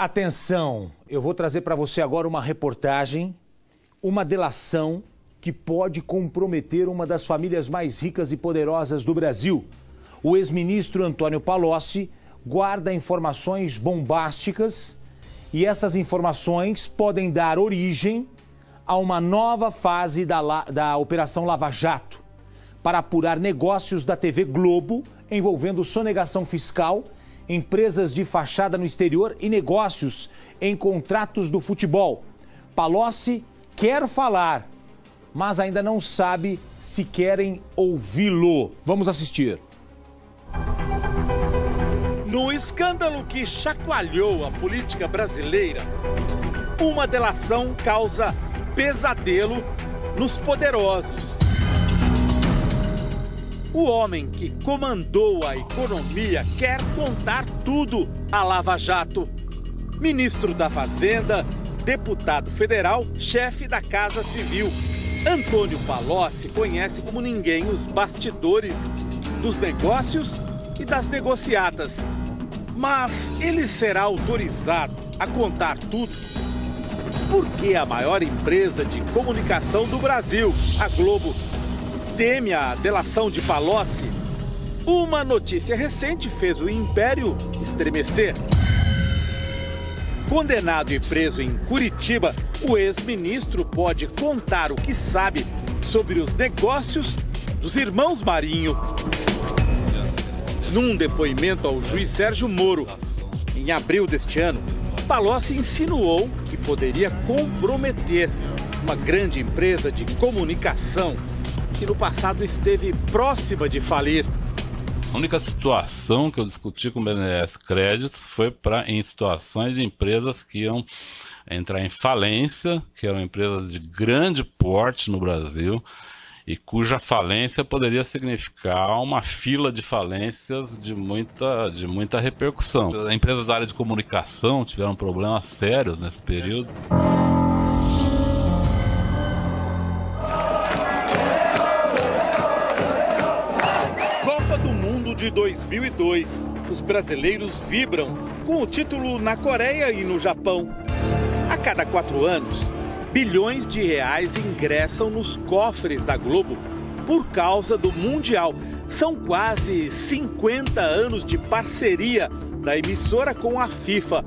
Atenção, eu vou trazer para você agora uma reportagem, uma delação que pode comprometer uma das famílias mais ricas e poderosas do Brasil. O ex-ministro Antônio Palocci guarda informações bombásticas e essas informações podem dar origem a uma nova fase da Operação Lava Jato para apurar negócios da TV Globo envolvendo sonegação fiscal, empresas de fachada no exterior e negócios em contratos do futebol. Palocci quer falar, mas ainda não sabe se querem ouvi-lo. Vamos assistir. No escândalo que chacoalhou a política brasileira, uma delação causa pesadelo nos poderosos. O homem que comandou a economia quer contar tudo à Lava Jato. Ministro da Fazenda, deputado federal, chefe da Casa Civil. Antônio Palocci conhece como ninguém os bastidores dos negócios e das negociatas. Mas ele será autorizado a contar tudo? Porque a maior empresa de comunicação do Brasil, a Globo, teme a delação de Palocci? Uma notícia recente fez o império estremecer. Condenado e preso em Curitiba, o ex-ministro pode contar o que sabe sobre os negócios dos irmãos Marinho. Num depoimento ao juiz Sérgio Moro, em abril deste ano, Palocci insinuou que poderia comprometer uma grande empresa de comunicação que no passado esteve próxima de falir. A única situação que eu discuti com o BNDES Créditos foi em situações de empresas que iam entrar em falência, que eram empresas de grande porte no Brasil e cuja falência poderia significar uma fila de falências de muita repercussão. As empresas da área de comunicação tiveram problemas sérios nesse período. De 2002, os brasileiros vibram com o título na Coreia e no Japão. A cada 4 anos, bilhões de reais ingressam nos cofres da Globo por causa do Mundial. São quase 50 anos de parceria da emissora com a FIFA.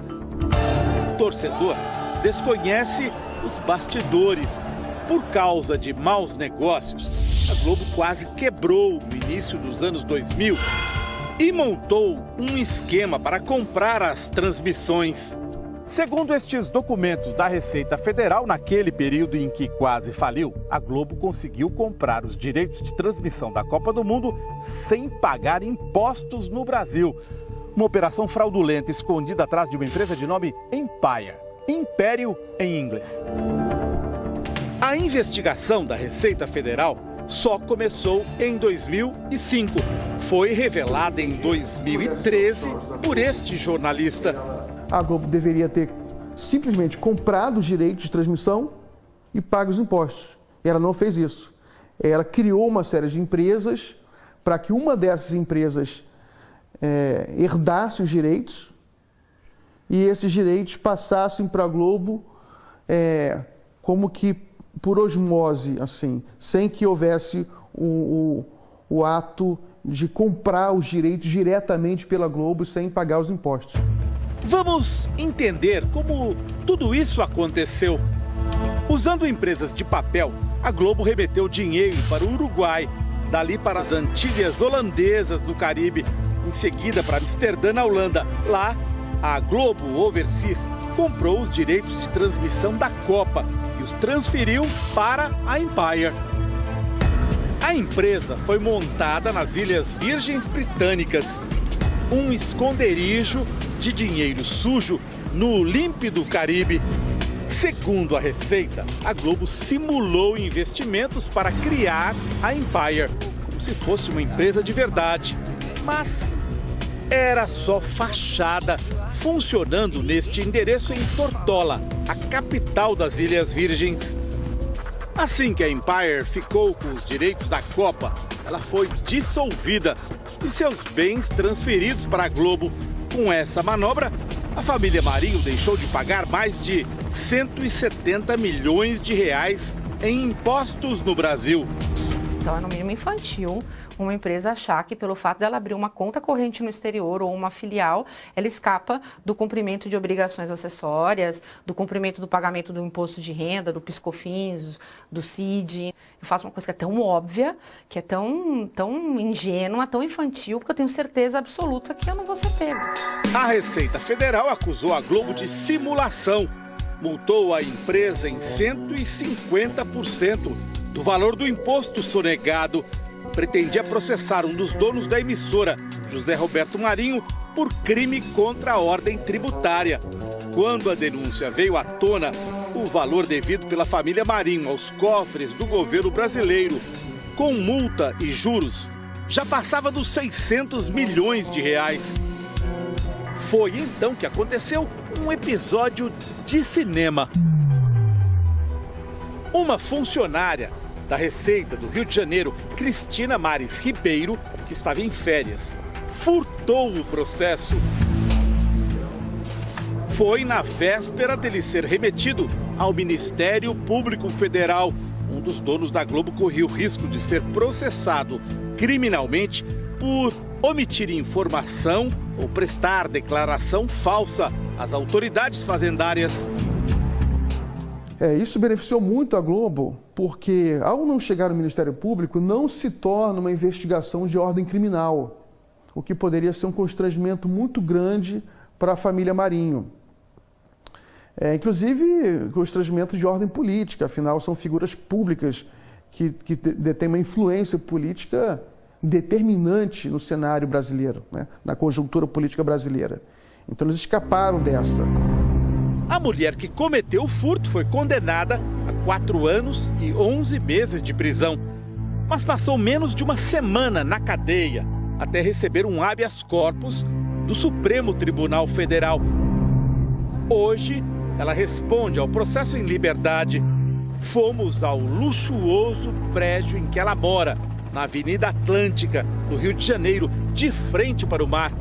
O torcedor desconhece os bastidores. Por causa de maus negócios, a Globo quase quebrou no início dos anos 2000 e montou um esquema para comprar as transmissões. Segundo estes documentos da Receita Federal, naquele período em que quase faliu, a Globo conseguiu comprar os direitos de transmissão da Copa do Mundo sem pagar impostos no Brasil. Uma operação fraudulenta escondida atrás de uma empresa de nome Empire, Império em inglês. A investigação da Receita Federal só começou em 2005. Foi revelada em 2013 por este jornalista. A Globo deveria ter simplesmente comprado os direitos de transmissão e pago os impostos. Ela não fez isso. Ela criou uma série de empresas para que uma dessas empresas herdasse os direitos e esses direitos passassem para a Globo como que por osmose, assim, sem que houvesse o ato de comprar os direitos diretamente pela Globo sem pagar os impostos. Vamos entender como tudo isso aconteceu. Usando empresas de papel, a Globo remeteu dinheiro para o Uruguai, dali para as Antilhas Holandesas no Caribe, em seguida para Amsterdã, na Holanda. Lá, a Globo Overseas comprou os direitos de transmissão da Copa e os transferiu para a Empire. A empresa foi montada nas Ilhas Virgens Britânicas, um esconderijo de dinheiro sujo no límpido Caribe. Segundo a Receita, a Globo simulou investimentos para criar a Empire, como se fosse uma empresa de verdade. Mas era só fachada, funcionando neste endereço em Tortola, a capital das Ilhas Virgens. Assim que a Empire ficou com os direitos da Copa, ela foi dissolvida e seus bens transferidos para a Globo. Com essa manobra, a família Marinho deixou de pagar mais de 170 milhões de reais em impostos no Brasil. Então é no mínimo infantil uma empresa achar que pelo fato dela abrir uma conta corrente no exterior ou uma filial, ela escapa do cumprimento de obrigações acessórias, do cumprimento do pagamento do imposto de renda, do PIS/COFINS, do CID. Eu faço uma coisa que é tão óbvia, que é tão ingênua, tão infantil, porque eu tenho certeza absoluta que eu não vou ser pego. A Receita Federal acusou a Globo de simulação. Multou a empresa em 150% do valor do imposto sonegado. Pretendia processar um dos donos da emissora, José Roberto Marinho, por crime contra a ordem tributária. Quando a denúncia veio à tona, o valor devido pela família Marinho aos cofres do governo brasileiro, com multa e juros, já passava dos 600 milhões de reais. Foi então que aconteceu um episódio de cinema. Uma funcionária da Receita do Rio de Janeiro, Cristina Mares Ribeiro, que estava em férias, furtou o processo. Foi na véspera dele ser remetido ao Ministério Público Federal. Um dos donos da Globo corria o risco de ser processado criminalmente por omitir informação ou prestar declaração falsa às autoridades fazendárias. Isso beneficiou muito a Globo, porque ao não chegar no Ministério Público, não se torna uma investigação de ordem criminal, o que poderia ser um constrangimento muito grande para a família Marinho. Inclusive, constrangimento de ordem política, afinal são figuras públicas que detêm uma influência política determinante no cenário brasileiro, né? Na conjuntura política brasileira. Então eles escaparam dessa. A mulher que cometeu o furto foi condenada a 4 anos e 11 meses de prisão, mas passou menos de uma semana na cadeia até receber um habeas corpus do Supremo Tribunal Federal. Hoje, ela responde ao processo em liberdade. Fomos ao luxuoso prédio em que ela mora, na Avenida Atlântica, no Rio de Janeiro, de frente para o mar.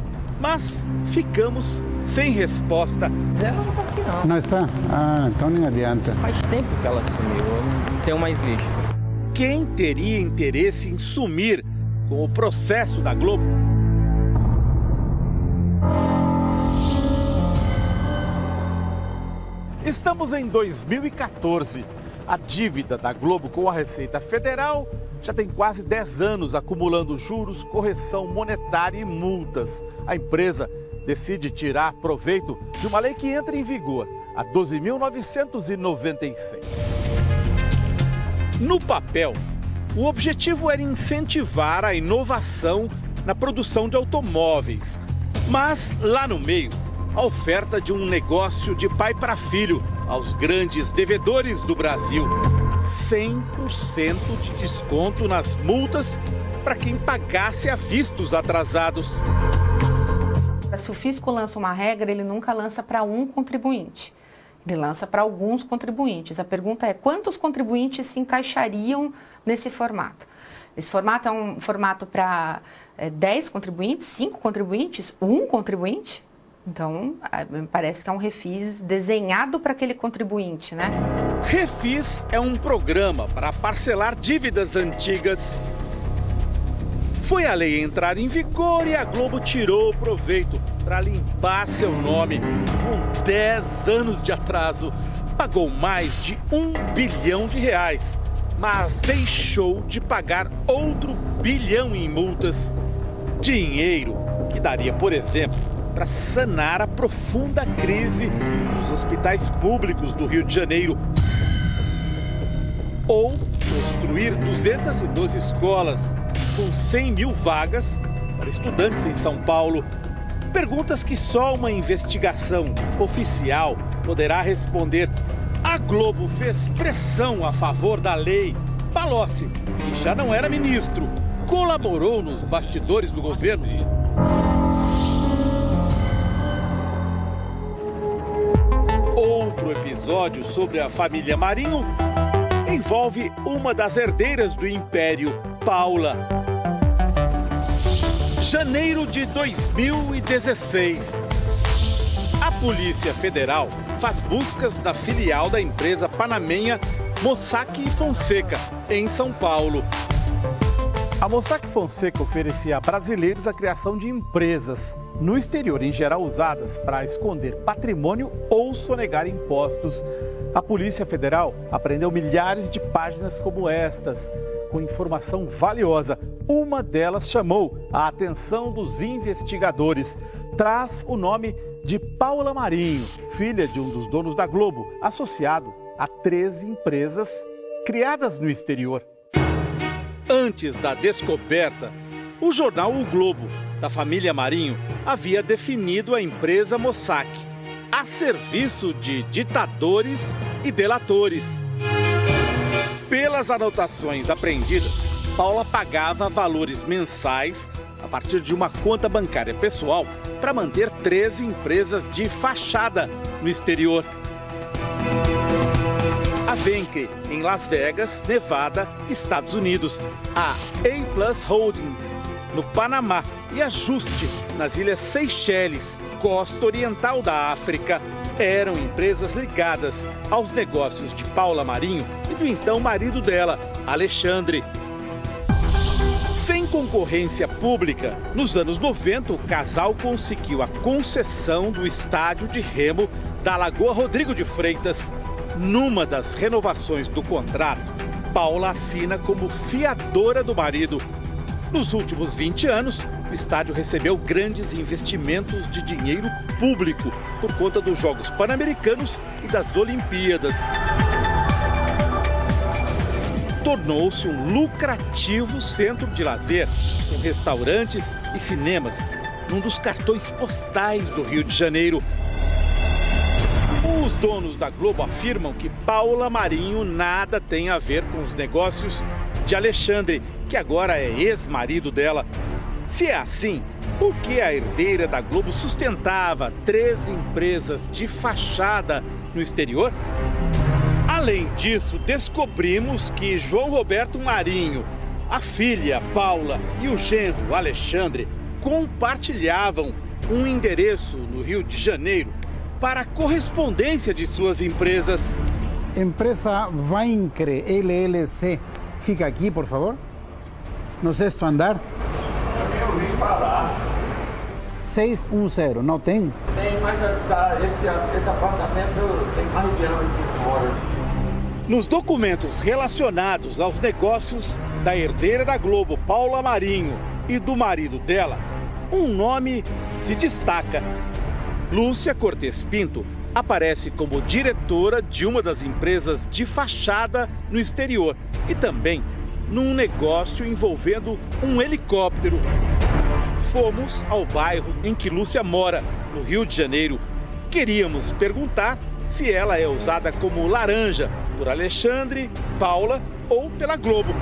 Mas ficamos sem resposta. Ela não está aqui, não. Não está? Ah, então nem adianta. Faz tempo que ela sumiu, eu não tenho mais visto. Quem teria interesse em sumir com o processo da Globo? Estamos em 2014. A dívida da Globo com a Receita Federal já tem quase 10 anos acumulando juros, correção monetária e multas. A empresa decide tirar proveito de uma lei que entra em vigor, a 12.996. No papel, o objetivo era incentivar a inovação na produção de automóveis. Mas, lá no meio, a oferta de um negócio de pai para filho aos grandes devedores do Brasil. 100% de desconto nas multas para quem pagasse à vista os atrasados. Se o fisco lança uma regra, ele nunca lança para um contribuinte. Ele lança para alguns contribuintes. A pergunta é, quantos contribuintes se encaixariam nesse formato? Esse formato é um formato para 10 contribuintes, 5 contribuintes, 1 contribuinte? Então, parece que é um refis desenhado para aquele contribuinte, né? Refis é um programa para parcelar dívidas antigas. Foi a lei entrar em vigor e a Globo tirou o proveito para limpar seu nome. Com 10 anos de atraso, pagou mais de R$1 bilhão, mas deixou de pagar outro bilhão em multas. Dinheiro que daria, por exemplo, para sanar a profunda crise dos hospitais públicos do Rio de Janeiro. Ou construir 212 escolas com 100 mil vagas para estudantes em São Paulo. Perguntas que só uma investigação oficial poderá responder. A Globo fez pressão a favor da lei. Palocci, que já não era ministro, colaborou nos bastidores do governo. Outro episódio sobre a família Marinho envolve uma das herdeiras do império, Paula. Janeiro de 2016. A Polícia Federal faz buscas na filial da empresa panamenha Mossack Fonseca, em São Paulo. A Mossack Fonseca oferecia a brasileiros a criação de empresas no exterior, em geral usadas para esconder patrimônio ou sonegar impostos. A Polícia Federal apreendeu milhares de páginas como estas, com informação valiosa. Uma delas chamou a atenção dos investigadores. Traz o nome de Paula Marinho, filha de um dos donos da Globo, associado a 13 empresas criadas no exterior. Antes da descoberta, o jornal O Globo, da família Marinho, havia definido a empresa Mossack a serviço de ditadores e delatores. Pelas anotações apreendidas, Paula pagava valores mensais a partir de uma conta bancária pessoal para manter 13 empresas de fachada no exterior. A Venke, em Las Vegas, Nevada, Estados Unidos. A A+ Holdings, no Panamá. E a Juste, nas Ilhas Seychelles, costa oriental da África. Eram empresas ligadas aos negócios de Paula Marinho e do então marido dela, Alexandre. Sem concorrência pública, nos anos 90, o casal conseguiu a concessão do estádio de remo da Lagoa Rodrigo de Freitas. Numa das renovações do contrato, Paula assina como fiadora do marido. Nos últimos 20 anos, o estádio recebeu grandes investimentos de dinheiro público por conta dos Jogos Pan-Americanos e das Olimpíadas. Tornou-se um lucrativo centro de lazer, com restaurantes e cinemas, num dos cartões postais do Rio de Janeiro. Os donos da Globo afirmam que Paula Marinho nada tem a ver com os negócios de Alexandre, que agora é ex-marido dela. Se é assim, por que a herdeira da Globo sustentava 13 empresas de fachada no exterior? Além disso, descobrimos que João Roberto Marinho, a filha Paula e o genro Alexandre compartilhavam um endereço no Rio de Janeiro para a correspondência de suas empresas. Empresa Vaincre LLC. Fica aqui, por favor. No sexto andar. Eu ouvi falar. 610, não tem? Tem, mas esse apartamento tem mais de ano que mora. Nos documentos relacionados aos negócios da herdeira da Globo, Paula Marinho, e do marido dela, um nome se destaca. Lúcia Cortes Pinto aparece como diretora de uma das empresas de fachada no exterior e também num negócio envolvendo um helicóptero. Fomos ao bairro em que Lúcia mora, no Rio de Janeiro. Queríamos perguntar se ela é usada como laranja por Alexandre, Paula ou pela Globo.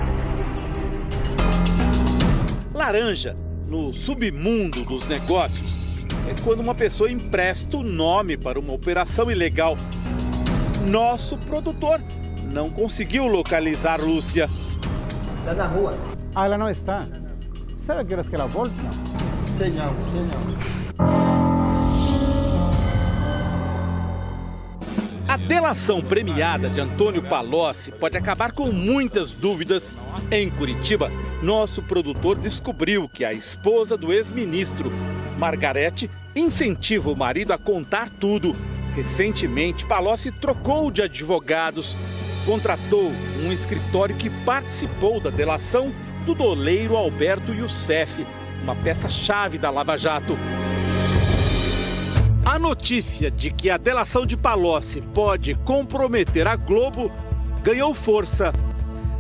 Laranja, no submundo dos negócios, é quando uma pessoa empresta o nome para uma operação ilegal. Nosso produtor não conseguiu localizar Lúcia. Está na rua. Ah, ela não está. Sabe que horas que ela volta? Sei não. A delação premiada de Antônio Palocci pode acabar com muitas dúvidas. Em Curitiba, nosso produtor descobriu que a esposa do ex-ministro, Margarete, incentiva o marido a contar tudo. Recentemente, Palocci trocou de advogados, contratou um escritório que participou da delação do doleiro Alberto Youssef, uma peça-chave da Lava Jato. A notícia de que a delação de Palocci pode comprometer a Globo ganhou força.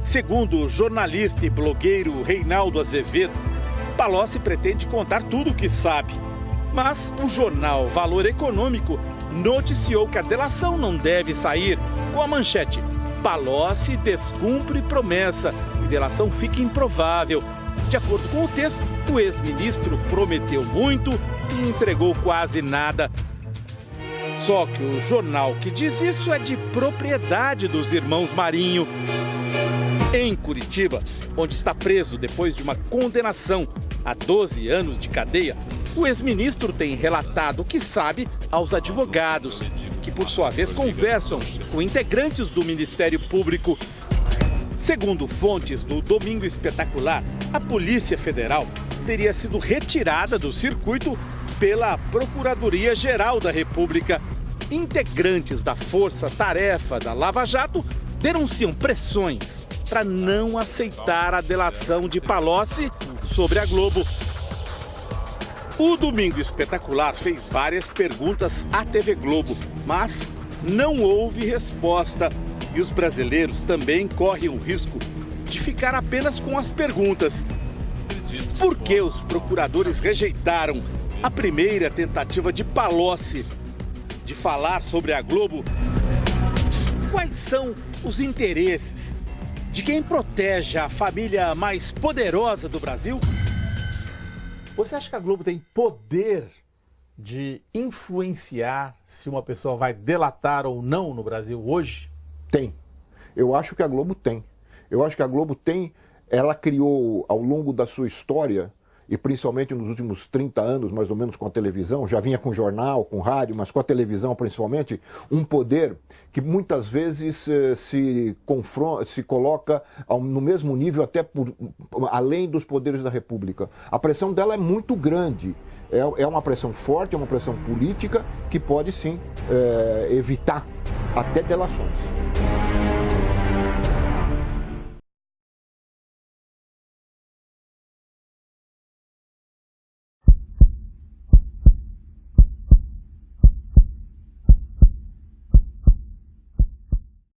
Segundo o jornalista e blogueiro Reinaldo Azevedo, Palocci pretende contar tudo o que sabe. Mas o jornal Valor Econômico noticiou que a delação não deve sair com a manchete: Palocci descumpre promessa e delação fica improvável. De acordo com o texto, o ex-ministro prometeu muito e entregou quase nada. Só que o jornal que diz isso é de propriedade dos irmãos Marinho. Em Curitiba, onde está preso depois de uma condenação a 12 anos de cadeia, O ex-ministro tem relatado o que sabe aos advogados, que por sua vez conversam com integrantes do Ministério Público. Segundo fontes do Domingo Espetacular, a Polícia Federal teria sido retirada do circuito pela Procuradoria-Geral da República. Integrantes da Força-Tarefa da Lava Jato denunciam pressões para não aceitar a delação de Palocci sobre a Globo. O Domingo Espetacular fez várias perguntas à TV Globo, mas não houve resposta. E os brasileiros também correm o risco de ficar apenas com as perguntas. Por que os procuradores rejeitaram a primeira tentativa de Palocci de falar sobre a Globo? Quais são os interesses de quem protege a família mais poderosa do Brasil? Você acha que a Globo tem poder de influenciar se uma pessoa vai delatar ou não no Brasil hoje? Tem. Eu acho que a Globo tem. Eu acho que a Globo tem, ela criou ao longo da sua história, e principalmente nos últimos 30 anos, mais ou menos, com a televisão, já vinha com jornal, com rádio, mas com a televisão principalmente, um poder que muitas vezes se coloca no mesmo nível, até além dos poderes da República. A pressão dela é muito grande. É uma pressão forte, é uma pressão política que pode sim evitar até delações.